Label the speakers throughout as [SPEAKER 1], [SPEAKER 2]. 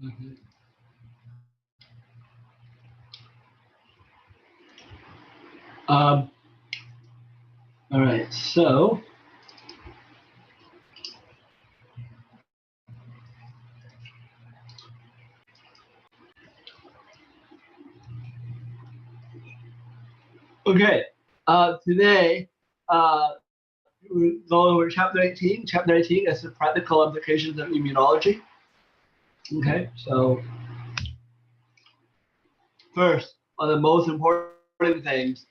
[SPEAKER 1] Mhm. Um, all right, so okay, today we're going over chapter 18. Chapter 18 is the practical applications of immunology. Okay, so first, one of the most important things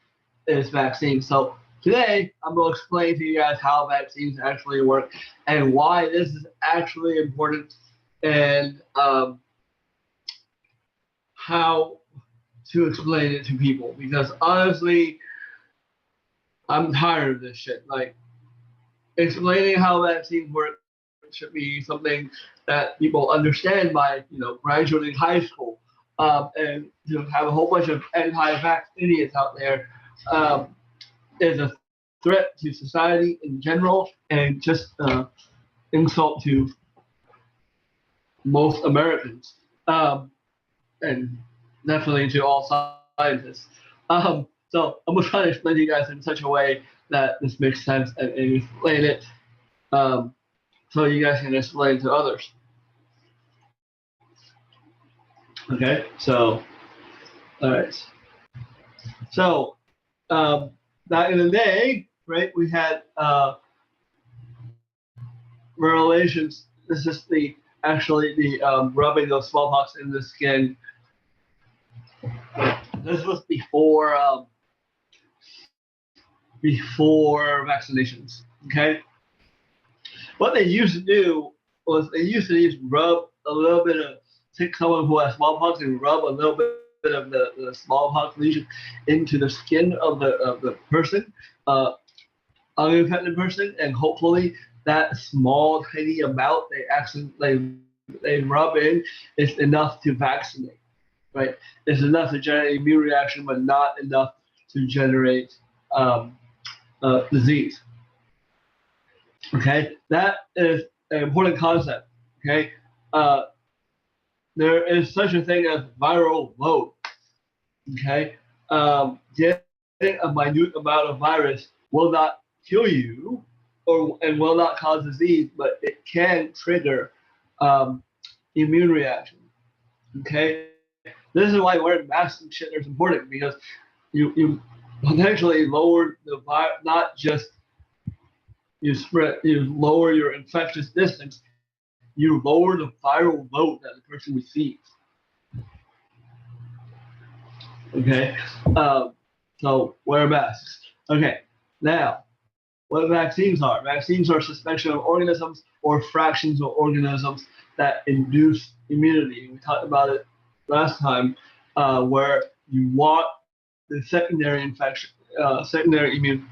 [SPEAKER 1] is vaccines. So today, I'm going to explain to you guys how vaccines actually work and why this is actually important and how to explain it to people. Because honestly, I'm tired of this shit. Like, explaining how vaccines work should be something that people understand by, graduating high school. And to have a whole bunch of anti-vax idiots out there um, is a threat to society in general and just insult to most Americans, and definitely to all scientists. So I'm gonna try to explain to you guys in such a way that this makes sense and explain it um, so you guys can explain to others. Okay, so all right, so back in the day, right, we had relations. This is the actually the rubbing of smallpox in the skin. This was before vaccinations. Okay, what they used to do was they used to just rub a little bit of take someone who has smallpox and rub a little bit of the smallpox lesion into the skin of the person, uh, uninfected person, and hopefully that small tiny amount they rub in is enough to vaccinate. Right, it's enough to generate immune reaction, but not enough to generate um, disease. Okay, that is an important concept. Okay, uh, there is such a thing as viral load. Okay, getting a minute amount of virus will not kill you or and will not cause disease, but it can trigger um, immune reaction. Okay, this is why wearing masks and shit is important because you potentially lower the virus, not just you lower your infectious distance, you lower the viral load that the person receives. Okay, so wear masks. Okay, now what vaccines are? Vaccines are suspension of organisms or fractions of organisms that induce immunity. We talked about it last time, where you want the secondary infection, secondary immune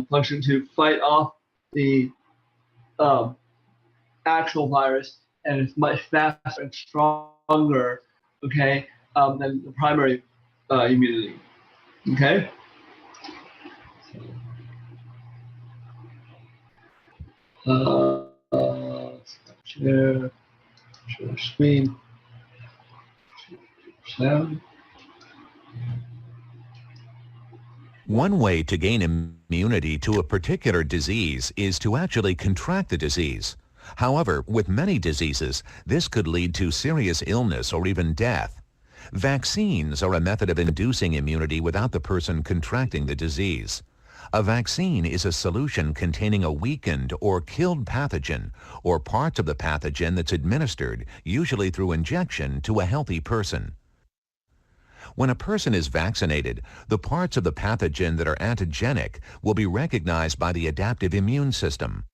[SPEAKER 1] function to fight off the um, actual virus, and it's much faster and stronger, okay, than the primary immunity. Okay. Share, share screen, sound.
[SPEAKER 2] One way to gain immunity to a particular disease is to actually contract the disease. However, with many diseases, this could lead to serious illness or even death. Vaccines are a method of inducing immunity without the person contracting the disease. A vaccine is a solution containing a weakened or killed pathogen or parts of the pathogen that's administered, usually through injection, to a healthy person. When a person is vaccinated, the parts of the pathogen that are antigenic will be recognized by the adaptive immune system.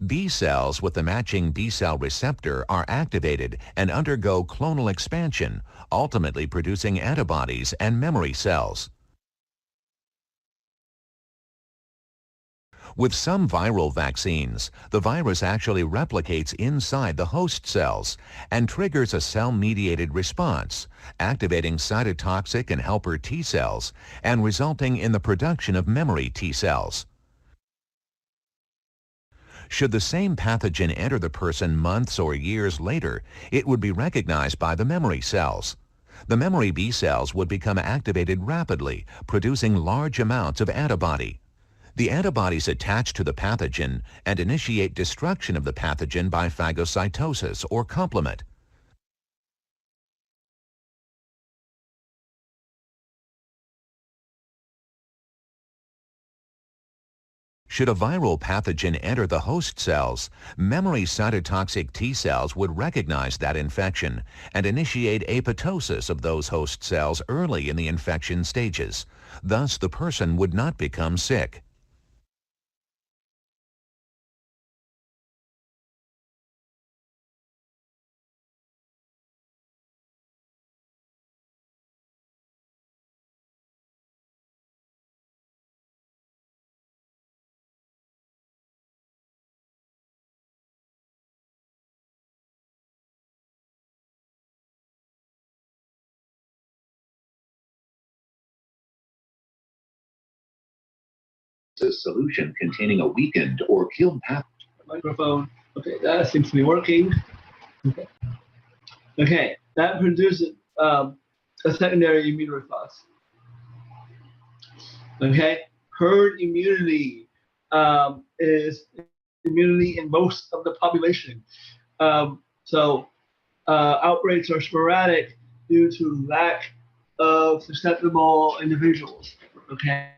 [SPEAKER 2] B cells with the matching B cell receptor are activated and undergo clonal expansion, ultimately producing antibodies and memory cells. With some viral vaccines, the virus actually replicates inside the host cells and triggers a cell-mediated response, activating cytotoxic and helper T cells and resulting in the production of memory T cells. Should the same pathogen enter the person months or years later, it would be recognized by the memory cells. The memory B cells would become activated rapidly, producing large amounts of antibody. The antibodies attach to the pathogen and initiate destruction of the pathogen by phagocytosis or complement. Should a viral pathogen enter the host cells, memory cytotoxic T cells would recognize that infection and initiate apoptosis of those host cells early in the infection stages. Thus, the person would not become sick.
[SPEAKER 3] A solution containing a weakened or killed pathogen.
[SPEAKER 1] Microphone. Okay, that seems to be working. Okay, okay, that produces a secondary immune response. Okay, herd immunity is immunity in most of the population. Outbreaks are sporadic due to lack of susceptible individuals. Okay,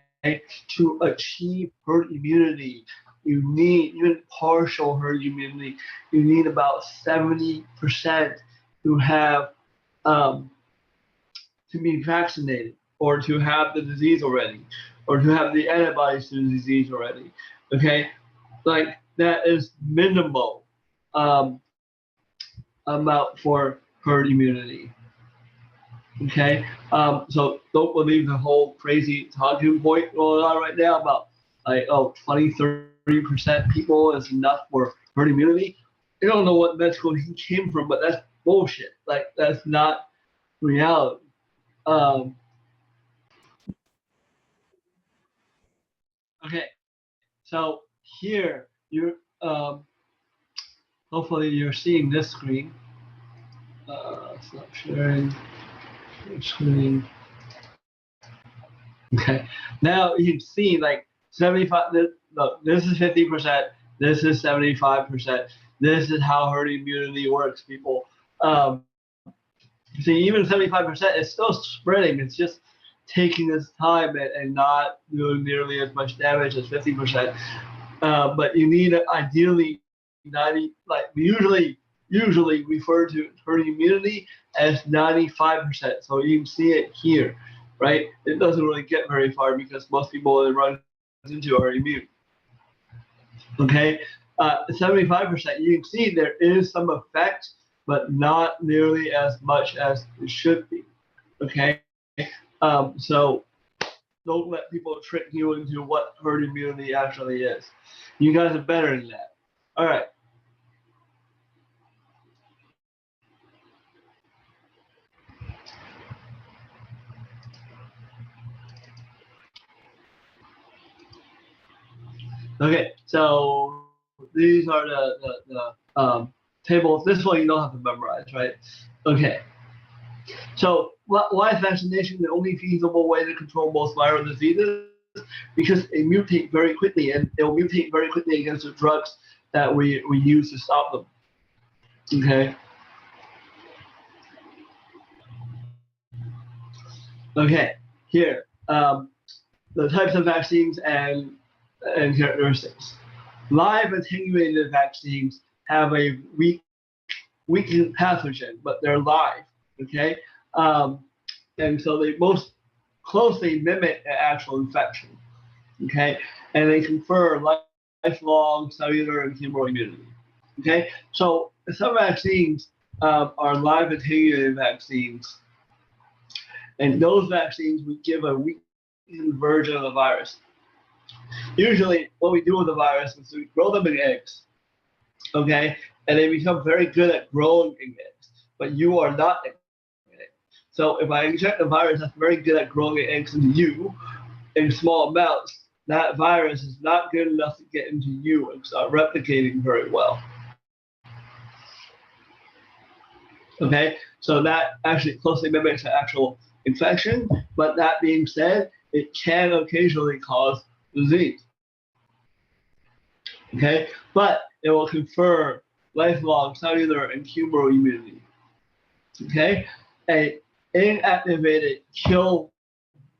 [SPEAKER 1] to achieve herd immunity, you need even partial herd immunity. You need about 70% to have to be vaccinated or to have the disease already, or to have the antibodies to the disease already. Okay, like that is minimal amount for herd immunity. Okay, so don't believe the whole crazy talking point going on right now about like 20-30% people is enough for herd immunity. I don't know what medical he came from, but that's bullshit. Like that's not reality. Okay, so here you're hopefully you're seeing this screen. Stop sharing screen. Okay, now you can see like 75. Look, this is 50%. This is 75%. This is how herd immunity works, people. See, even 75% is still spreading. It's just taking its time and not doing nearly as much damage as 50%. But you need ideally 90. Like we usually refer to herd immunity as 95%. So you can see it here, right? It doesn't really get very far because most people it runs into are immune. Okay, 75%. You can see there is some effect, but not nearly as much as it should be. Okay, so don't let people trick you into what herd immunity actually is. You guys are better than that. All right. Okay, so these are the tables. This one you don't have to memorize, right? Okay. So why is vaccination the only feasible way to control most viral diseases? Because they mutate very quickly, and they'll mutate very quickly against the drugs that we use to stop them. Okay. Okay. Here, the types of vaccines and characteristics. Live attenuated vaccines have a weakened pathogen, but they're live. Okay. And so they most closely mimic an actual infection. Okay, and they confer lifelong cellular and humoral immunity. Okay, so some vaccines are live attenuated vaccines, and those vaccines we give a weakened version of the virus. Usually, what we do with the virus is we grow them in eggs. Okay, and they become very good at growing in eggs, but you are not. So if I inject the virus that's very good at growing eggs into you in small amounts, that virus is not good enough to get into you and start replicating very well. Okay, so that actually closely mimics an actual infection, but that being said, it can occasionally cause disease. Okay, but it will confer lifelong cellular and humoral immunity. Okay, an inactivated kill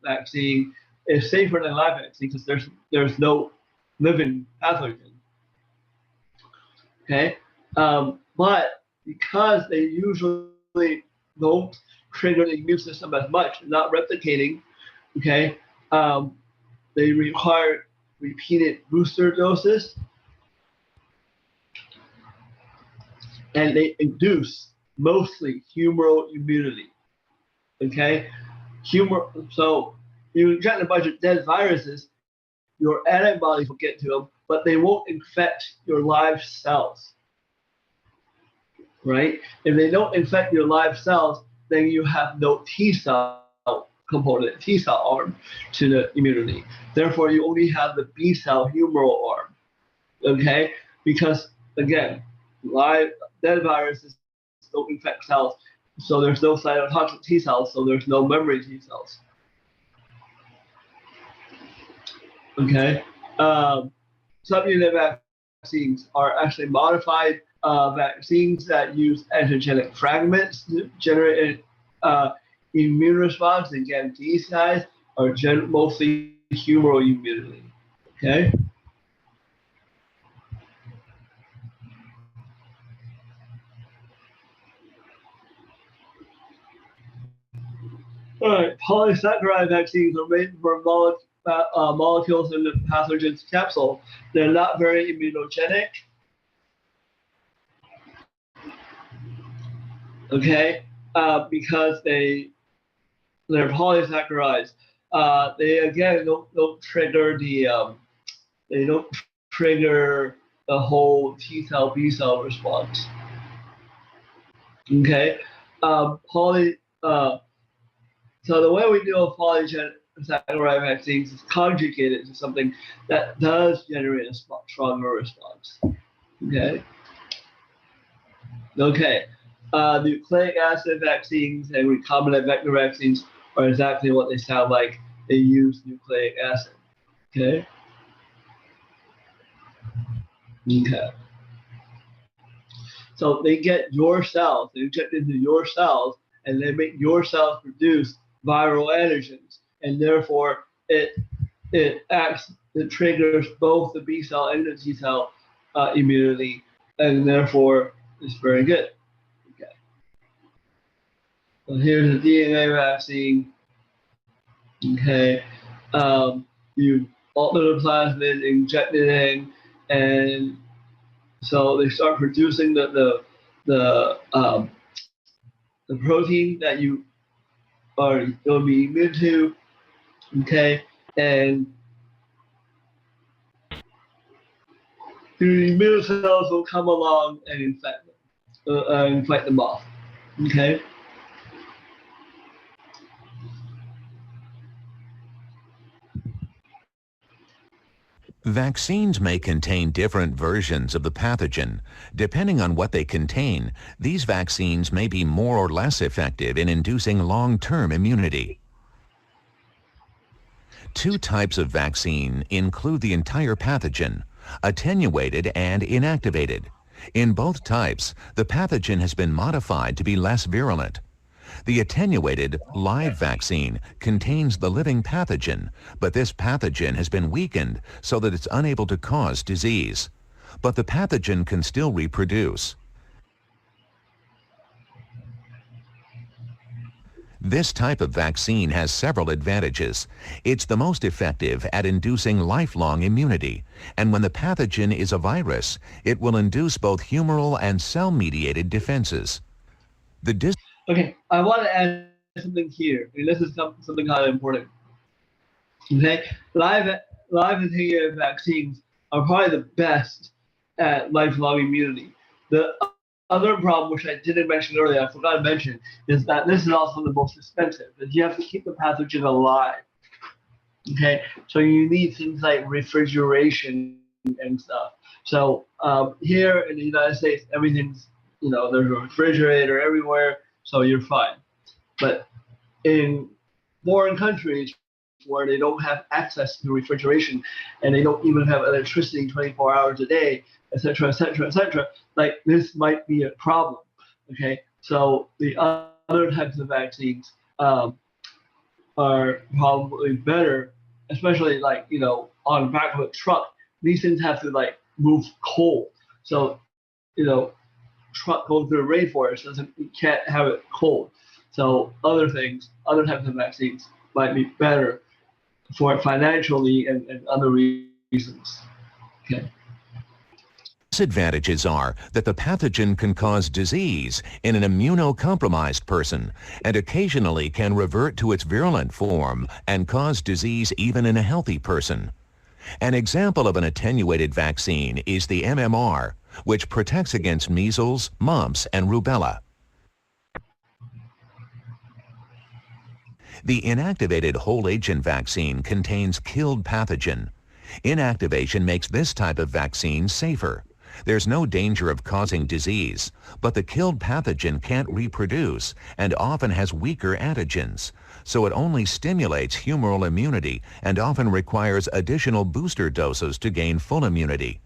[SPEAKER 1] vaccine is safer than live vaccine because there's no living pathogen. Okay, but because they usually don't trigger the immune system as much, not replicating, okay, they require repeated booster doses, and they induce mostly humoral immunity. Okay, so you inject a bunch of dead viruses, your antibodies will get to them, but they won't infect your live cells. Right? If they don't infect your live cells, then you have no T cell component, T cell arm to the immunity. Therefore, you only have the B cell humoral arm. Okay? Because again, live dead viruses don't infect cells, so there's no cytotoxic T cells, so there's no memory T cells. Okay? Subunit vaccines are actually modified vaccines that use antigenic fragments to generate an immune response. Again, these guys are mostly humoral immunity. Okay. All right. Polysaccharide vaccines are made from molecules in the pathogen's capsule. They're not very immunogenic. Okay, because they're polysaccharides. They again don't trigger the whole T cell B cell response. Okay, so the way we deal with polysaccharide vaccines is conjugated to something that does generate a stronger response. Okay. Okay. Nucleic acid vaccines and recombinant vector vaccines are exactly what they sound like. They use nucleic acid. Okay. Okay. So they get your cells, they inject into your cells, and they make your cells produce viral antigens, and therefore it triggers both the B cell and the T cell immunity, and therefore it's very good. Okay. So here's the DNA vaccine. Okay. You alter the plasmid, inject it in, and so they start producing the protein that you are going to be immune to, okay, and the immune cells will come along and infect them off, okay.
[SPEAKER 2] Vaccines may contain different versions of the pathogen. Depending on what they contain, these vaccines may be more or less effective in inducing long-term immunity. Two types of vaccine include the entire pathogen, attenuated and inactivated. In both types, the pathogen has been modified to be less virulent. The attenuated live vaccine contains the living pathogen, but this pathogen has been weakened so that it's unable to cause disease. But the pathogen can still reproduce. This type of vaccine has several advantages. It's the most effective at inducing lifelong immunity, and when the pathogen is a virus, it will induce both humoral and cell-mediated defenses.
[SPEAKER 1] Okay, I want to add something here, and this is something kind of important. Okay, live attenuated vaccines are probably the best at lifelong immunity. The other problem, which I didn't mention earlier, I forgot to mention, is that this is also the most expensive, that you have to keep the pathogen alive. Okay, so you need things like refrigeration and stuff. So here in the United States, everything's, there's a refrigerator everywhere, so you're fine. But in foreign countries where they don't have access to refrigeration and they don't even have electricity 24 hours a day, et cetera, et cetera, et cetera, like this might be a problem. Okay, so the other types of vaccines are probably better, especially like, on the back of a truck. These things have to like move cold. So, truck going through a rainforest you can't have it cold. So other types of vaccines might be better for it financially and other reasons. Okay.
[SPEAKER 2] Disadvantages are that the pathogen can cause disease in an immunocompromised person and occasionally can revert to its virulent form and cause disease even in a healthy person. An example of an attenuated vaccine is the MMR, which protects against measles, mumps, and rubella. The inactivated whole agent vaccine contains killed pathogen. Inactivation makes this type of vaccine safer. There's no danger of causing disease, but the killed pathogen can't reproduce and often has weaker antigens, so it only stimulates humoral immunity and often requires additional booster doses to gain full immunity.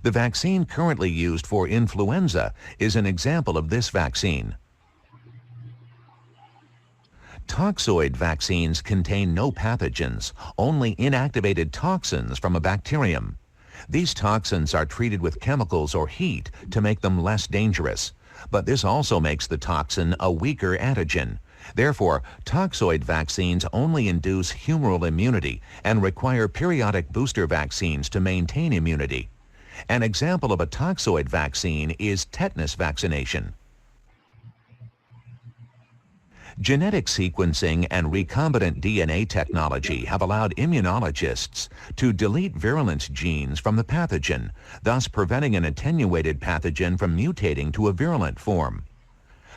[SPEAKER 2] The vaccine currently used for influenza is an example of this vaccine. Toxoid vaccines contain no pathogens, only inactivated toxins from a bacterium. These toxins are treated with chemicals or heat to make them less dangerous, but this also makes the toxin a weaker antigen. Therefore, toxoid vaccines only induce humoral immunity and require periodic booster vaccines to maintain immunity. An example of a toxoid vaccine is tetanus vaccination. Genetic sequencing and recombinant DNA technology have allowed immunologists to delete virulence genes from the pathogen, thus preventing an attenuated pathogen from mutating to a virulent form.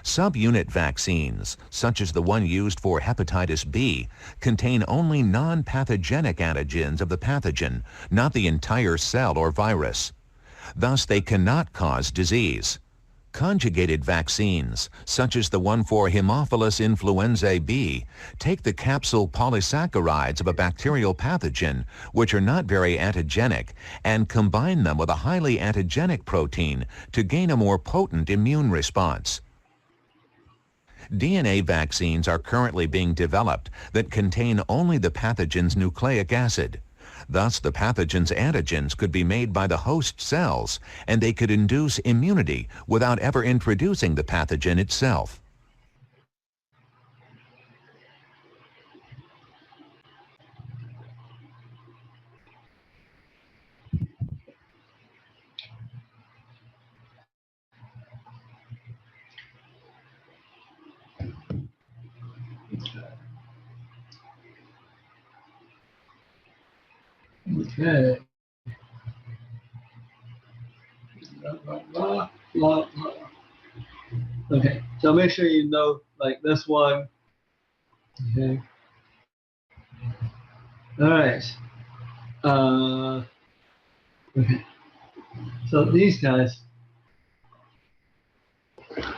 [SPEAKER 2] Subunit vaccines, such as the one used for hepatitis B, contain only non-pathogenic antigens of the pathogen, not the entire cell or virus. Thus, they cannot cause disease. Conjugated vaccines, such as the one for Haemophilus influenzae B, take the capsule polysaccharides of a bacterial pathogen, which are not very antigenic, and combine them with a highly antigenic protein to gain a more potent immune response. DNA vaccines are currently being developed that contain only the pathogen's nucleic acid. Thus, the pathogen's antigens could be made by the host cells, and they could induce immunity without ever introducing the pathogen itself.
[SPEAKER 1] Okay. Okay, so make sure you know like this one. Okay. All right. Okay. So these guys.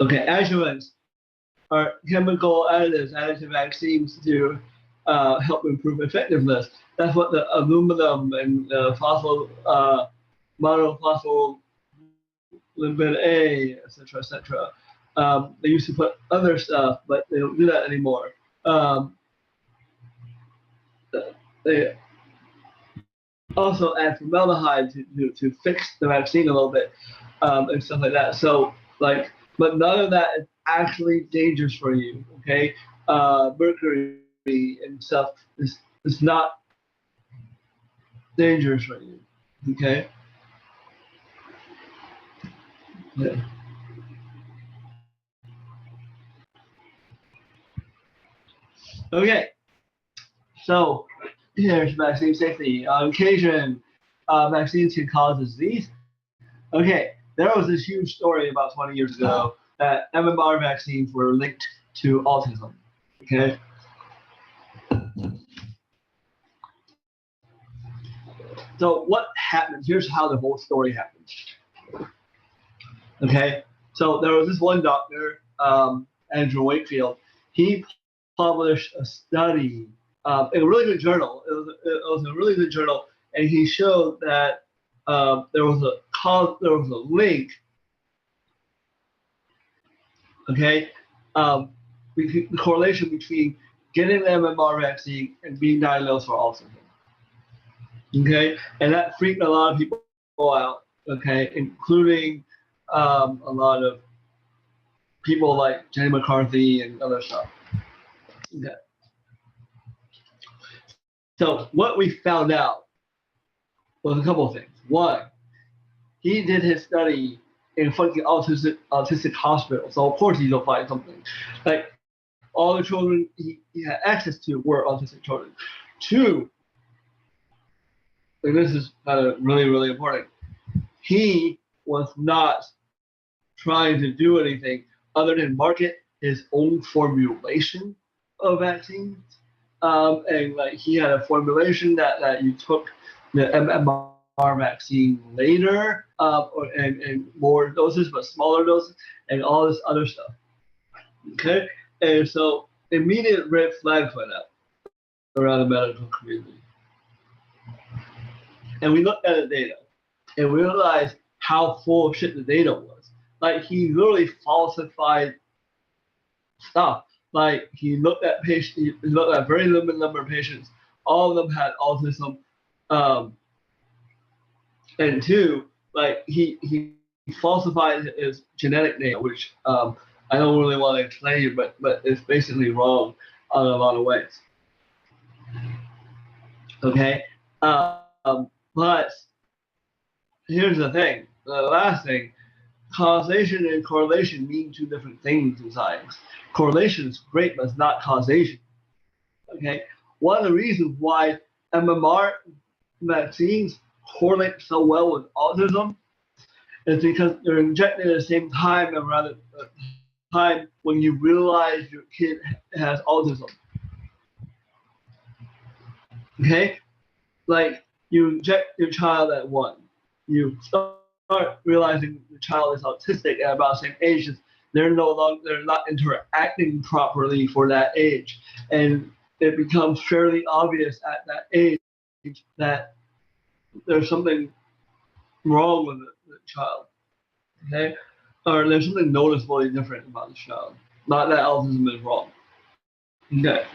[SPEAKER 1] Okay, adjuvants are chemical additives added to vaccines to help improve effectiveness. That's what the aluminum and monophospholipid A, et cetera. They used to put other stuff, but they don't do that anymore. They also add formaldehyde to fix the vaccine a little bit and stuff like that. So, but none of that is actually dangerous for you, okay? Mercury and stuff is not dangerous for you, okay? Yeah. Okay, so here's vaccine safety. On occasion, vaccines can cause disease. Okay, there was this huge story about 20 years ago that MMR vaccines were linked to autism. Okay. So what happens? Here's how the whole story happens. Okay, so there was this one doctor, Andrew Wakefield. He published a study in a really good journal. It was a really good journal, and he showed that there was a link. Okay, the correlation between getting the MMR vaccine and being diagnosed for autism. Okay, and that freaked a lot of people out. Okay, including a lot of people like Jenny McCarthy and other stuff. Okay. So what we found out was a couple of things. One, he did his study in fucking autistic hospital, so of course he's gonna find something. Like all the children he had access to were autistic children. Two, and this is really, really important, he was not trying to do anything other than market his own formulation of vaccines. And like he had a formulation that you took the MMR vaccine later, and more doses, but smaller doses, and all this other stuff. Okay, and so immediate red flags went up around the medical community. And we looked at the data, and we realized how full of shit the data was. Like he literally falsified stuff. Like he looked at patients, he looked at a very limited number of patients. All of them had autism, and two, like he falsified his genetic data, which I don't really want to explain, but it's basically wrong in a lot of ways. Okay, but here's the thing. The last thing, causation and correlation mean two different things in science. Correlation is great, but it's not causation. Okay, one of the reasons why MMR vaccines correlate so well with autism is because they're injected at the same time, and rather time when you realize your kid has autism. Okay, like you inject your child at 1, you start realizing the child is autistic at about the same age. They're not interacting properly for that age, and it becomes fairly obvious at that age that there's something wrong with the child. Okay, or there's something noticeably different about the child. Not that autism is wrong. Okay,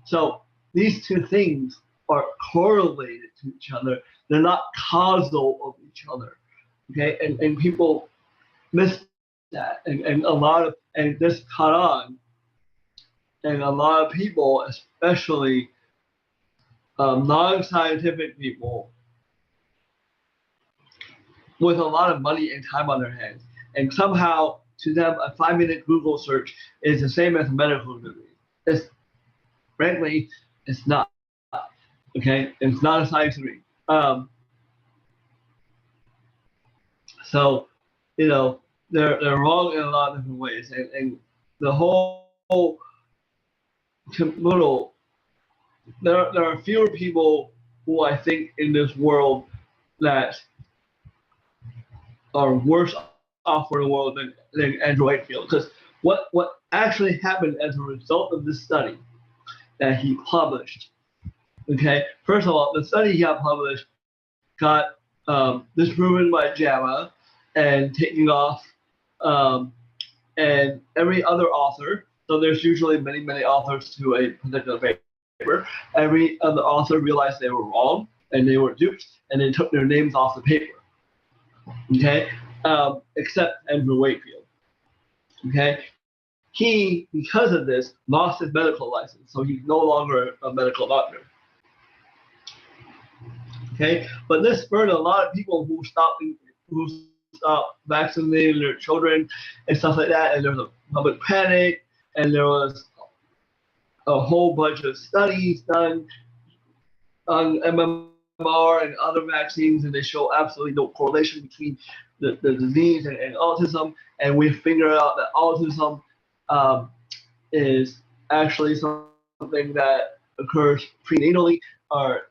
[SPEAKER 1] so these two things are correlated to each other. They're not causal of each other. Okay, and people miss that, and a lot of, and this caught on, and a lot of people, especially non-scientific people with a lot of money and time on their hands, and somehow to them a 5-minute Google search is the same as a medical degree. Frankly, it's not. Okay, it's not a science degree. So, you know, they're wrong in a lot of different ways, and the whole little, there are fewer people who I think in this world that are worse off for the world than Andrew Wakefield, because what actually happened as a result of this study that he published. Okay, first of all, the study he got published got disproven by JAMA and taken off, and every other author. So there's usually many authors to a particular paper. Every other author realized they were wrong and they were duped, and they took their names off the paper. Okay, except Andrew Wakefield. Okay, he, because of this, lost his medical license, so he's no longer a medical doctor. Okay, but this spurred a lot of people who stopped vaccinating their children and stuff like that, and there was a public panic, and there was a whole bunch of studies done on MMR and other vaccines, and they show absolutely no correlation between the disease and autism, and we figured out that autism is actually something that occurs prenatally, or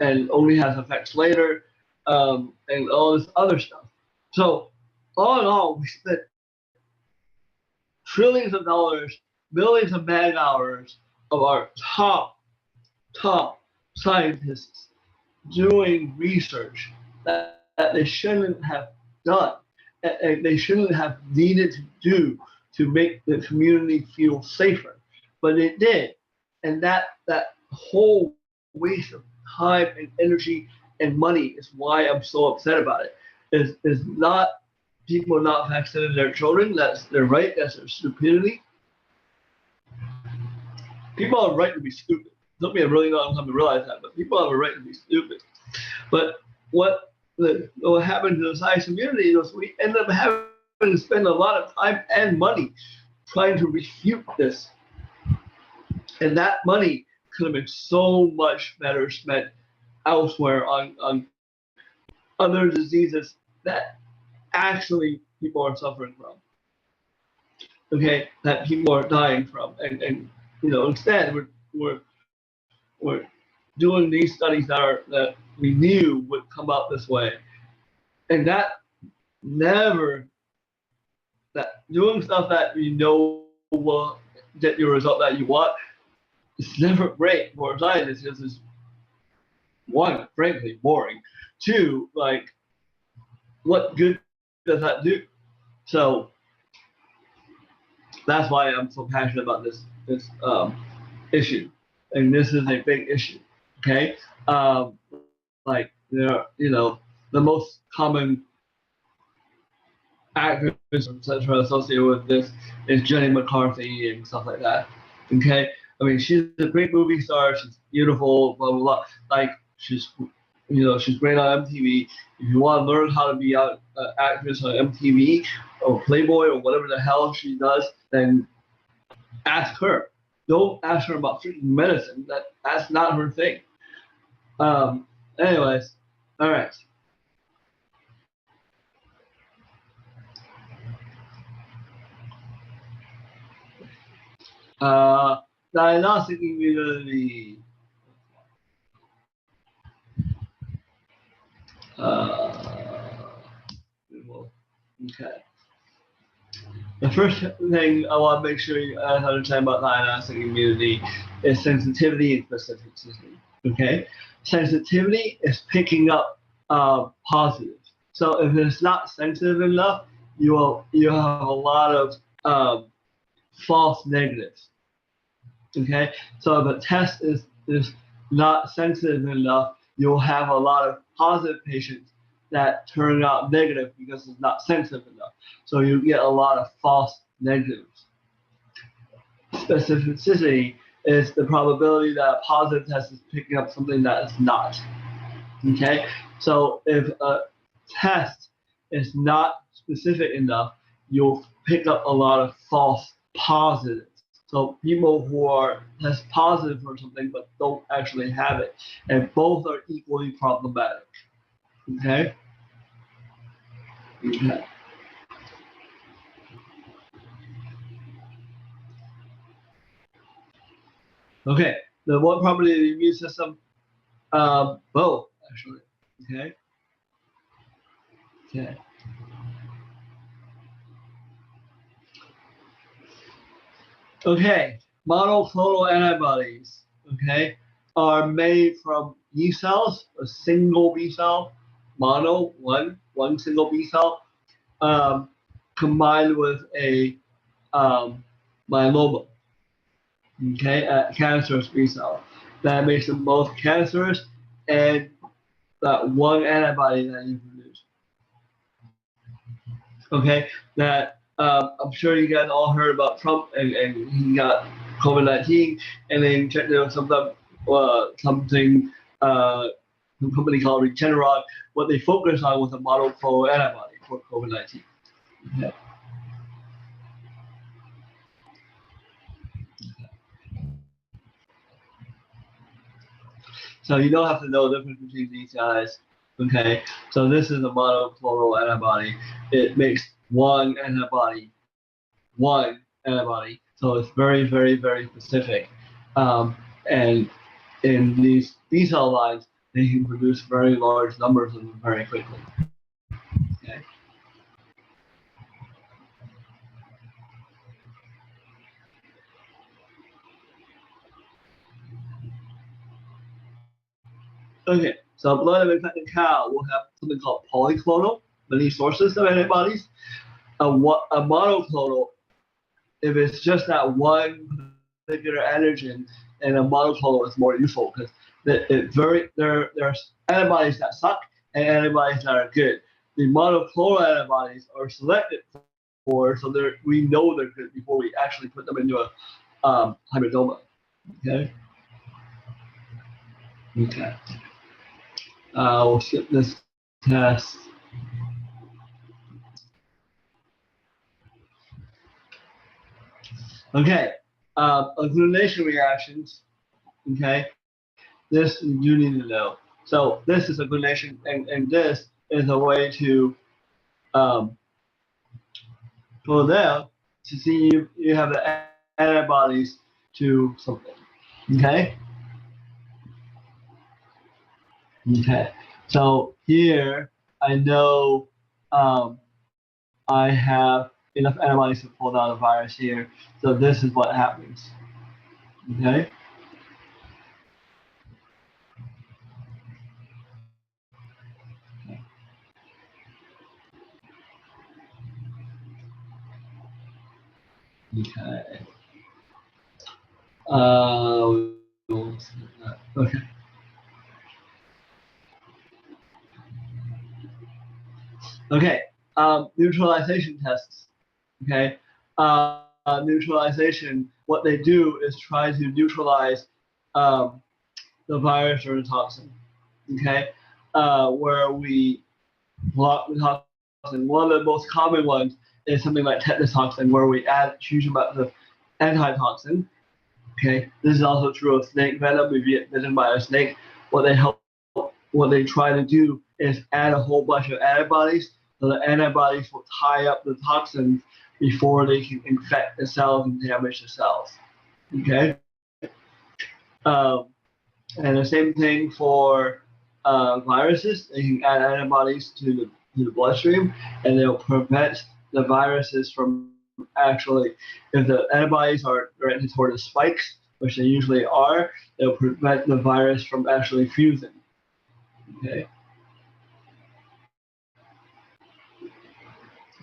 [SPEAKER 1] and only has effects later, and all this other stuff. So all in all, we spent trillions of dollars, millions of man hours of our top scientists doing research that they shouldn't have done, and they shouldn't have needed to do to make the community feel safer. But it did. And that whole waste of time and energy and money is why I'm so upset about it. Is not people not vaccinating their children. That's their right. That's their stupidity. People have a right to be stupid. It took me a really long time to realize that, but people have a right to be stupid. But what happened to the science community is we end up having to spend a lot of time and money trying to refute this. And that money could have been so much better spent elsewhere on other diseases that actually people are suffering from. Okay, that people are dying from. And instead we're doing these studies that we knew would come out this way. And that doing stuff that you know will get your result that you want, it's never great for scientists because it's one, frankly, boring. Two, like, what good does that do? So that's why I'm so passionate about this issue, and this is a big issue. Okay, like the most common actors, etc., associated with this is Jenny McCarthy and stuff like that. Okay, I mean, she's a great movie star. She's beautiful, blah blah blah. Like she's great on MTV. If you want to learn how to be an actress on MTV or Playboy or whatever the hell she does, then ask her. Don't ask her about freaking medicine. That's not her thing. Anyways, all right. Diagnostic immunity. Okay. The first thing I want to make sure you understand about diagnostic immunity is sensitivity and specificity. Okay, sensitivity is picking up positives. So if it's not sensitive enough, you have a lot of false negatives. Okay, so if a test is not sensitive enough, you'll have a lot of positive patients that turn out negative because it's not sensitive enough. So you get a lot of false negatives. Specificity is the probability that a positive test is picking up something that is not. Okay, so if a test is not specific enough, you'll pick up a lot of false positives. So people who are test positive for something but don't actually have it, and both are equally problematic. Okay. Okay. Okay. The one property of the immune system, both actually. Okay. Okay. Okay. Monoclonal antibodies, okay, are made from B cells, a single B cell, one single B cell, combined with a myeloma, okay, a cancerous B cell. That makes them both cancerous and that one antibody that you produce. Okay, that I'm sure you guys all heard about Trump and he got COVID-19 and then checked out some company called Regeneron. What they focused on was a monoclonal antibody for COVID-19. Okay. So you don't have to know the difference between these guys. Okay, so this is a monoclonal antibody. It makes one antibody. So it's very, very, very specific. And in these B cell lines, they can produce very large numbers of them very quickly. Okay. Okay, so blood of infected cow will have something called polyclonal, many sources of antibodies. A monoclonal, if it's just that one particular antigen, and a monoclonal is more useful because there's antibodies that suck and antibodies that are good. The monoclonal antibodies are selected for, so we know they're good before we actually put them into a hybridoma. Okay. Okay. We'll skip this test. Okay, agglutination reactions. Okay, this you need to know. So this is agglutination, and this is a way to pull down to see if you have the antibodies to something. Okay. Okay. So here I know I have enough antibodies to pull down the virus here. So this is what happens. Okay. Okay. Okay. Okay. Neutralization tests. Okay. Neutralization. What they do is try to neutralize the virus or the toxin. Okay. Where we block the toxin. One of the most common ones is something like tetanus toxin, where we add huge amounts of antitoxin. Okay, this is also true of snake venom. If you get bitten by a snake, what they try to do is add a whole bunch of antibodies, so the antibodies will tie up the toxins before they can infect the cells and damage the cells. Okay, and the same thing for viruses. They can add antibodies to the bloodstream, and they'll prevent the viruses from actually, if the antibodies are directed toward the spikes, which they usually are, they'll prevent the virus from actually fusing. Okay.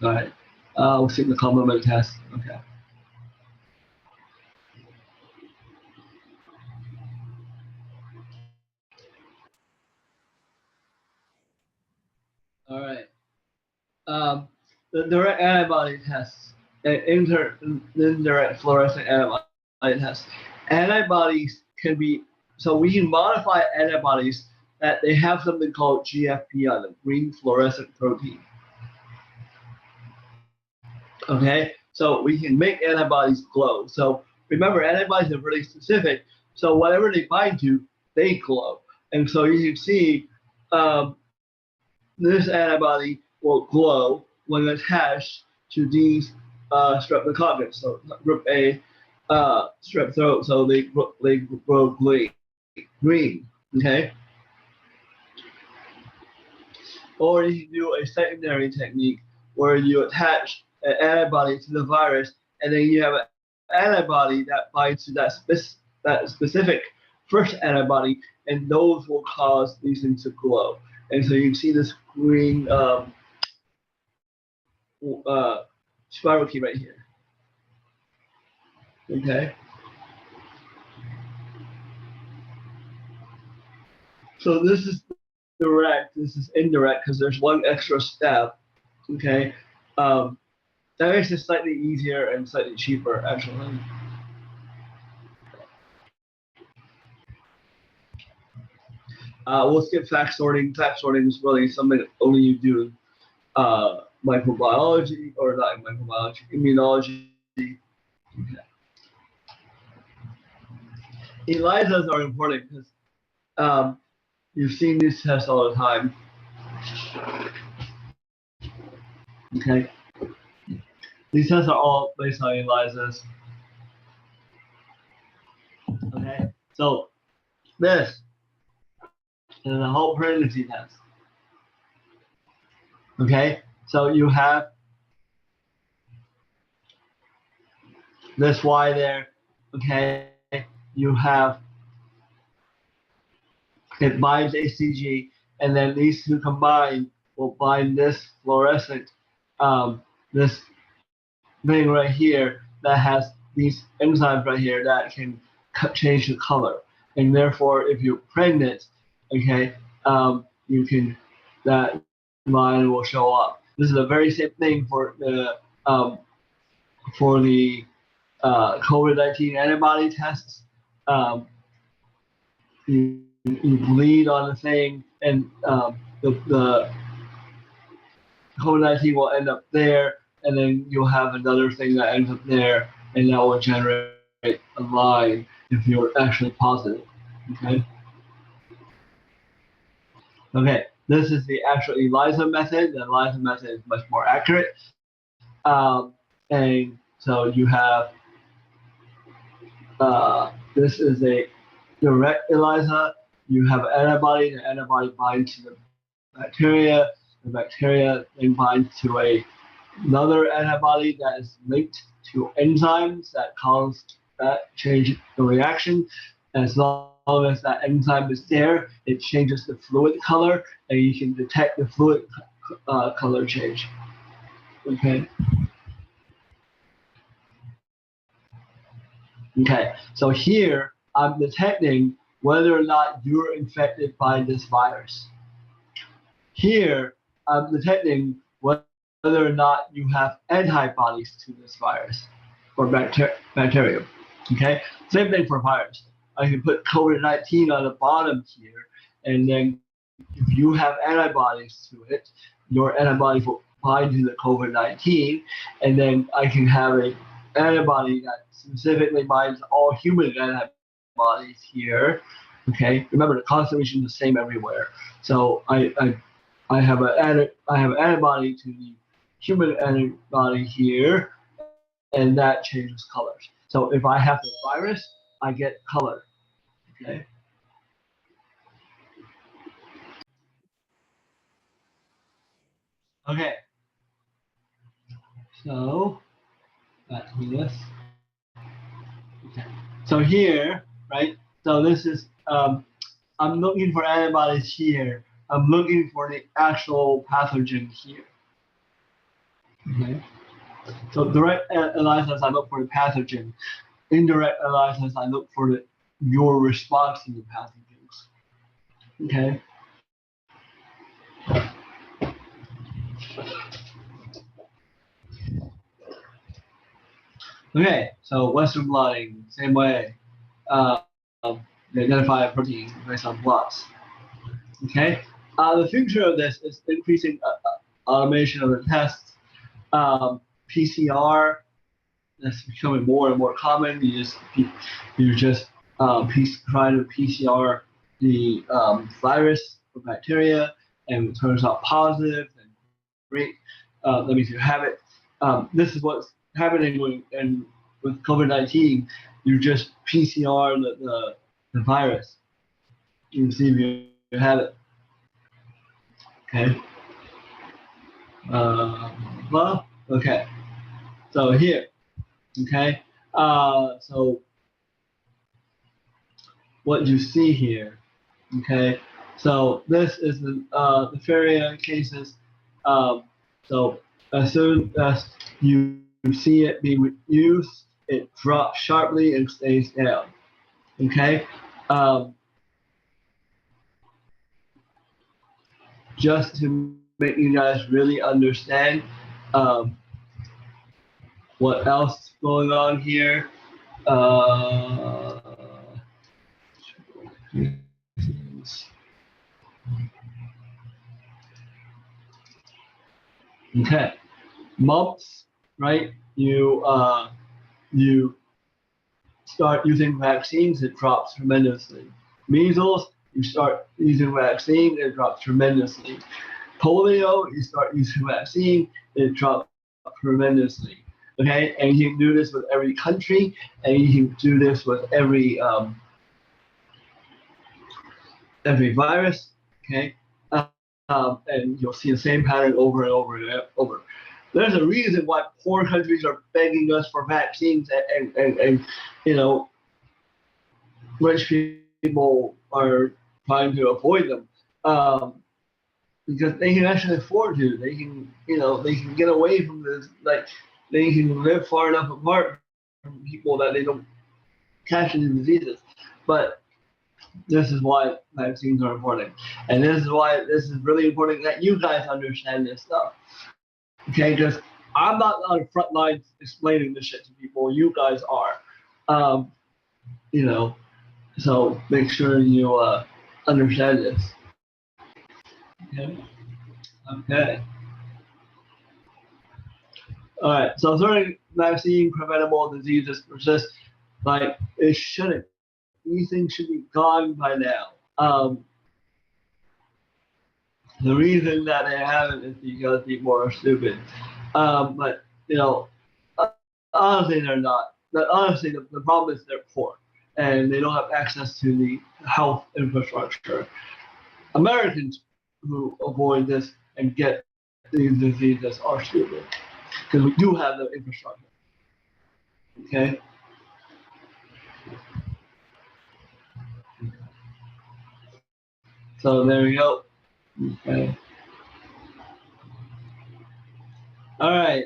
[SPEAKER 1] All right. We'll see the complement test. Okay. All right. The direct antibody tests, indirect fluorescent antibody tests. Antibodies can be, so we can modify antibodies that they have something called GFP on them, green fluorescent protein. Okay, so we can make antibodies glow. So remember, antibodies are really specific. So whatever they bind to, they glow. And so you can see this antibody will glow when attached to these streptococcus. So group A, strep throat. So they grow green. Okay. Or you can do a secondary technique where you attach an antibody to the virus, and then you have an antibody that binds to that specific first antibody, and those will cause these things to glow. And so you can see this green spiral key right here. Okay. So this is direct. This is indirect because there's one extra step. Okay. That makes it slightly easier and slightly cheaper, actually. We'll skip fact sorting. Fact sorting is really something that only you do in microbiology, or not microbiology, immunology. Okay. ELISAs are important because you've seen these tests all the time. Okay. These tests are all based on ELISAs. Okay. So this and the whole pregnancy test. Okay, so you have this Y there. Okay, you have it binds HCG, and then these two combined will bind this fluorescent, this thing right here that has these enzymes right here that can change the color, and therefore, if you're pregnant, okay, you can that line will show up. This is the very same thing for the COVID-19 antibody tests. You bleed on the thing, and the COVID-19 will end up there, and then you'll have another thing that ends up there, and that will generate a line if you're actually positive. Okay. Okay. This is the actual Elisa method. The Elisa method is much more accurate, and so you have this is a direct ELISA. You have an antibody. The antibody binds to the bacteria. The bacteria then binds to another antibody that is linked to enzymes that cause that change the reaction. As long as that enzyme is there, it changes the fluid color, and you can detect the fluid color change. Okay. Okay. So here I'm detecting whether or not you're infected by this virus. Here I'm detecting whether or not you have antibodies to this virus or bacterium. Okay, same thing for virus. I can put COVID-19 on the bottom here, and then if you have antibodies to it, your antibodies will bind to the COVID-19, and then I can have an antibody that specifically binds all human antibodies here. Okay, remember the concentration is the same everywhere. So I have an antibody to the human antibody here, and that changes colors. So if I have the virus, I get color. Okay. Okay. So back to this. Okay. So here, right? So this is I'm looking for antibodies here. I'm looking for the actual pathogen here. Okay. So direct ELISAs, I look for the pathogen. Indirect ELISAs, I look for your response to the pathogens. Okay. Okay. So Western blotting, same way. They identify a protein based on blots. Okay. The future of this is increasing automation of the tests. PCR, that's becoming more and more common. You just trying to PCR the virus or bacteria, and it turns out positive, and great. That means you have it. This is what's happening with COVID-19. You just PCR the virus. You can see if you have it. Okay. Well, okay. So here, okay. So what you see here, okay. So this is the diphtheria cases. So as soon as you see it being used, it drops sharply and stays down. Okay. Just to make you guys really understand what else is going on here. Okay, mumps, right? You start using vaccines, it drops tremendously. Measles, you start using vaccine, it drops tremendously. Polio, you start using vaccine, it drops tremendously. Okay, and you can do this with every country, and you can do this with every virus. Okay, and you'll see the same pattern over and over and over. There's a reason why poor countries are begging us for vaccines, and you know, rich people are trying to avoid them, because they can actually afford to. They can, they can get away from this. Like, they can live far enough apart from people that they don't catch any diseases. But this is why vaccines are important, and this is why this is really important that you guys understand this stuff. Okay, because I'm not on the front lines explaining this shit to people. You guys are. So make sure you understand this. Okay. All right. So certain vaccine preventable diseases persist. Like, it shouldn't. These things should be gone by now. The reason that they haven't is because people are stupid. But honestly, they're not. But honestly, the problem is they're poor and they don't have access to the health infrastructure. Americans who avoid this and get these diseases are stupid because we do have the infrastructure. Okay. So there we go. Okay. All right.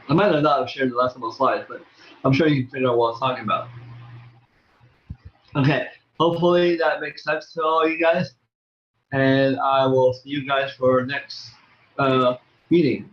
[SPEAKER 1] I might have not shared the last couple of slides, but I'm sure you can figure out what I was talking about. Okay. Hopefully that makes sense to all you guys. And I will see you guys for next meeting.